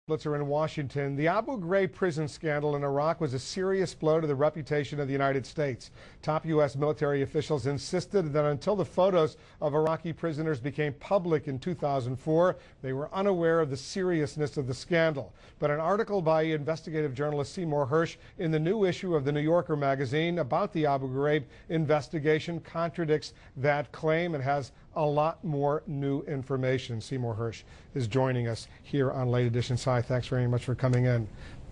Blitzer in Washington. The Abu Ghraib prison scandal in Iraq was a serious blow to the reputation of the United States. Top U.S. military officials insisted that until the photos of Iraqi prisoners became public in 2004, they were unaware of the seriousness of the scandal. But an article by investigative journalist Seymour Hersh in the new issue of the New Yorker magazine about the Abu Ghraib investigation contradicts that claim and has a lot more new information. Seymour Hersh is joining us here on Late Edition. Hi, thanks very much for coming in.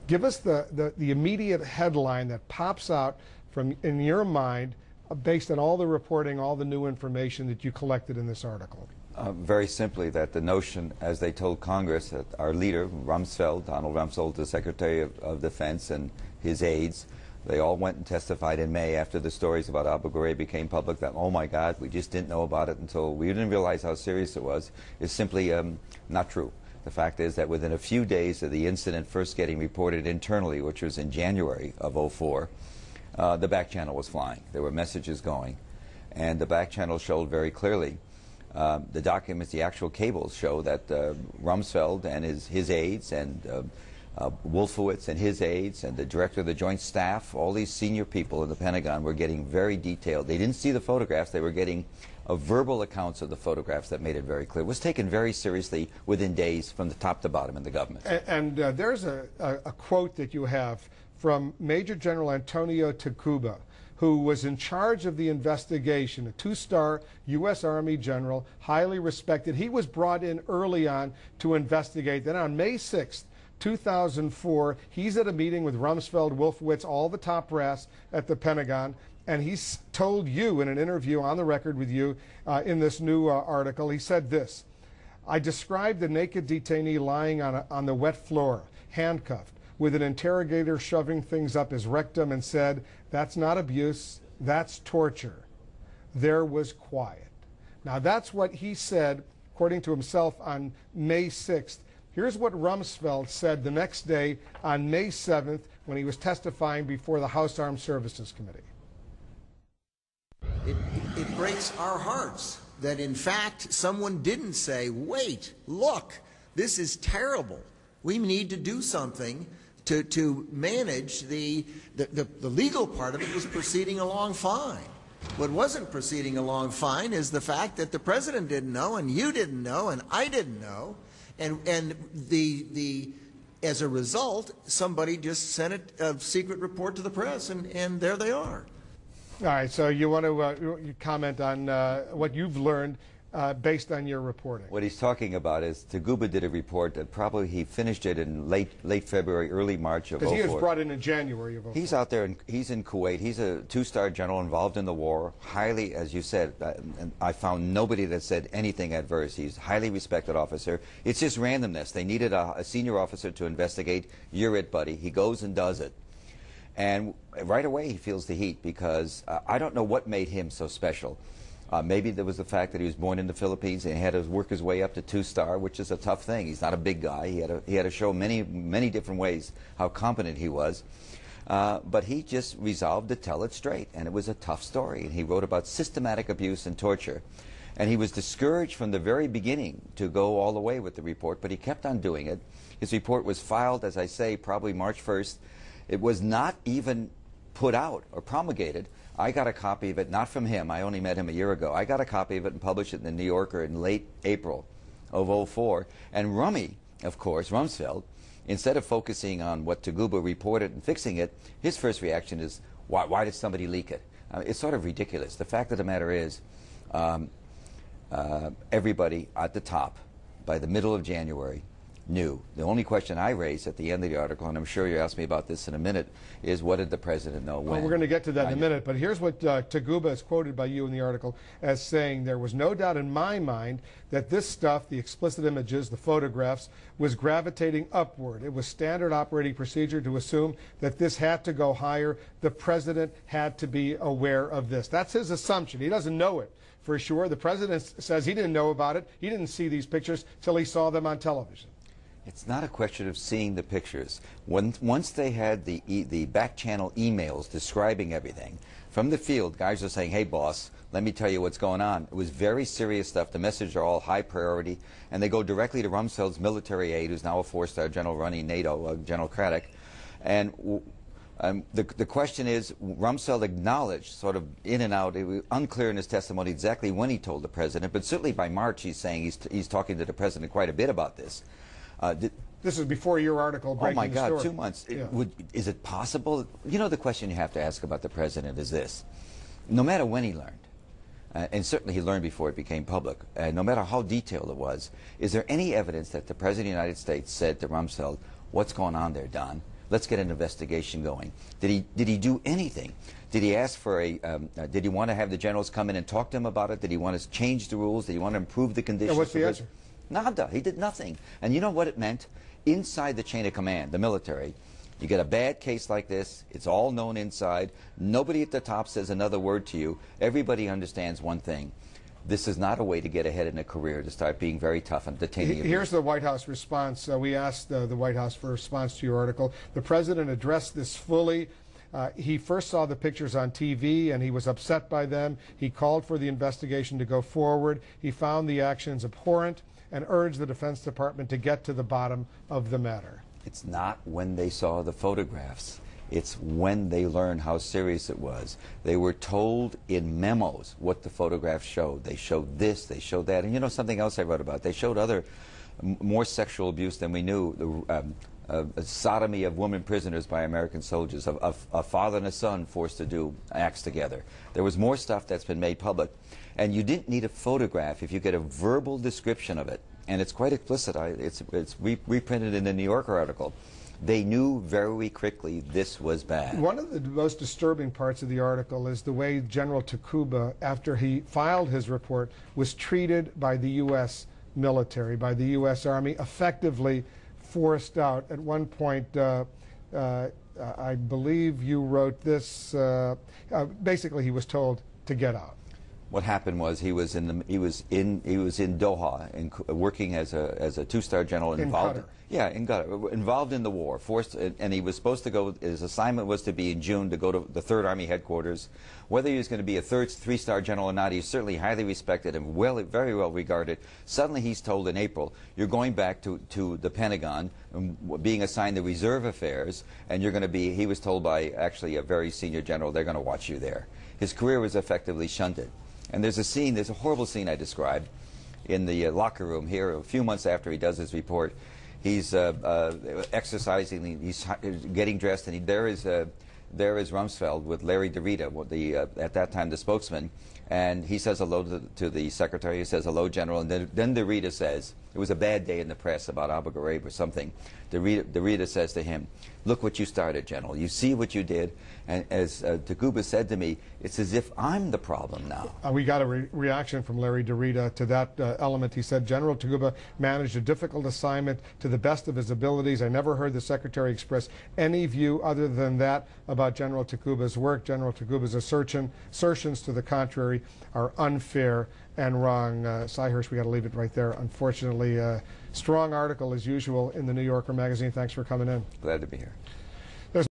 Give us the immediate headline that pops out from in your mind based on all the reporting, all the new information that you collected in this article. Very simply, that the notion, as they told Congress, that our leader, Rumsfeld, Donald Rumsfeld, the Secretary of Defense, and his aides, they all went and testified in May after the stories about Abu Ghraib became public that, oh my God, we just didn't know about it until we didn't realize how serious it was, is simply not true. The fact is that within a few days of the incident first getting reported internally, which was in January of '04, the back channel was flying. There were messages going. And the back channel showed very clearly, the documents, the actual cables show that Rumsfeld and his aides and Wolfowitz and his aides and the director of the Joint Staff, all these senior people in the Pentagon were getting very detailed. They didn't see the photographs. They were getting verbal accounts of the photographs that made it very clear. It was taken very seriously within days from the top to bottom in the government. And there's a quote that you have from Major General Antonio Taghuba, who was in charge of the investigation, a two-star U.S. Army general, highly respected. He was brought in early on to investigate. Then on May 6th, 2004, he's at a meeting with Rumsfeld, Wolfowitz, all the top brass at the Pentagon, and he's told you in an interview on the record with you in this new article, he said this: I described the naked detainee lying on the wet floor, handcuffed, with an interrogator shoving things up his rectum, and said, that's not abuse, that's torture. There was quiet. Now that's what he said, according to himself, on May 6th. Here's what Rumsfeld said the next day on May 7th when he was testifying before the House Armed Services Committee. It breaks our hearts that, in fact, someone didn't say, wait, look, this is terrible. We need to do something to manage the legal part of it was proceeding along fine. What wasn't proceeding along fine is the fact that the president didn't know, and you didn't know, and I didn't know. And as a result, somebody just sent a secret report to the press, and there they are. All right, so you want to comment on what you've learned based on your reporting. What he's talking about is Taghuba did a report that probably he finished it in late February, early March of '04. Because he was brought in January of '04. He's out there, and he's in Kuwait. He's a two-star general involved in the war, highly, as you said, and I found nobody that said anything adverse. He's a highly respected officer. It's just randomness. They needed a senior officer to investigate. You're it, buddy. He goes and does it. And right away he feels the heat because I don't know what made him so special. Maybe there was the fact that he was born in the Philippines and he had to work his way up to two-star, which is a tough thing. He's not a big guy. He had to show many different ways how competent he was. But he just resolved to tell it straight, and it was a tough story. And he wrote about systematic abuse and torture. And he was discouraged from the very beginning to go all the way with the report, but he kept on doing it. His report was filed, as I say, probably March 1st. It was not even put out or promulgated. I got a copy of it, not from him. I only met him a year ago. I got a copy of it and published it in the New Yorker in late April of '04. And Rummy, of course, Rumsfeld, instead of focusing on what Taghuba reported and fixing it, his first reaction is, why did somebody leak it? It's sort of ridiculous. The fact of the matter is, everybody at the top, by the middle of January, knew. The only question I raised at the end of the article, and I'm sure you'll ask me about this in a minute, is what did the president know when? Well, we're going to get to that in a minute, but here's what Taghuba is quoted by you in the article as saying, there was no doubt in my mind that this stuff, the explicit images, the photographs, was gravitating upward. It was standard operating procedure to assume that this had to go higher. The president had to be aware of this. That's his assumption. He doesn't know it for sure. The president says he didn't know about it. He didn't see these pictures till he saw them on television. It's not a question of seeing the pictures. Once they had the back channel emails describing everything, from the field, guys are saying, hey, boss, let me tell you what's going on. It was very serious stuff. The messages are all high priority, and they go directly to Rumsfeld's military aide, who's now a four-star general running NATO, General Craddock. And the question is, Rumsfeld acknowledged, sort of in and out, it was unclear in his testimony exactly when he told the president, but certainly by March he's saying he's talking to the president quite a bit about this. This is before your article breaking the story. Oh my God, 2 months. Yeah. Is it possible? You know, the question you have to ask about the president is this. No matter when he learned, and certainly he learned before it became public, no matter how detailed it was, is there any evidence that the President of the United States said to Rumsfeld, what's going on there, Don? Let's get an investigation going. Did he do anything? Did he ask for did he want to have the generals come in and talk to him about it? Did he want to change the rules? Did he want to improve the conditions? Yeah, what's the answer? Nada. He did nothing. And you know what it meant? Inside the chain of command, the military, you get a bad case like this, it's all known inside, nobody at the top says another word to you, everybody understands one thing. This is not a way to get ahead in a career, to start being very tough and detaining. Here's the White House response. We asked the White House for a response to your article. The president addressed this fully. He first saw the pictures on TV and he was upset by them. He called for the investigation to go forward. He found the actions abhorrent and urged the Defense Department to get to the bottom of the matter. It's not when they saw the photographs. It's when they learned how serious it was. They were told in memos what the photographs showed. They showed this, they showed that. And you know something else I wrote about? They showed other, more sexual abuse than we knew. Sodomy of women prisoners by American soldiers, a father and a son forced to do acts together. There was more stuff that's been made public. And you didn't need a photograph if you get a verbal description of it. And it's quite explicit. It's reprinted in the New Yorker article. They knew very quickly this was bad. One of the most disturbing parts of the article is the way General Taghuba, after he filed his report, was treated by the U.S. military, by the U.S. Army, effectively forced out. At one point, I believe you wrote this, basically he was told to get out. What happened was he was in Doha, working as a two-star general involved. In Qatar, involved in the war, forced, and he was supposed to go. His assignment was to be in June to go to the Third Army headquarters. Whether he was going to be a three-star general or not, he's certainly highly respected and very well regarded. Suddenly, he's told in April, "You're going back to the Pentagon, being assigned to Reserve Affairs, and you're going to be." He was told by actually a very senior general, "They're going to watch you there." His career was effectively shunted. And there's a horrible scene I described in the locker room here a few months after he does his report. He's exercising, he's getting dressed, and there is Rumsfeld with Larry DeRita, at that time the spokesman, and he says hello to the secretary. He says, "Hello, General," and then DeRita says, it was a bad day in the press about Abu Ghraib or something. DeRita says to him, "Look what you started, General. You see what you did?" And as Taghuba said to me, it's as if I'm the problem now. We got a reaction from Larry DeRita to that element. He said, "General Taghuba managed a difficult assignment to the best of his abilities. I never heard the Secretary express any view other than that about General Taghuba's work. General Taghuba's assertions to the contrary are unfair and wrong." Seymour Hersh, we got to leave it right there. Unfortunately, strong article as usual in the New Yorker magazine. Thanks for coming in. Glad to be here.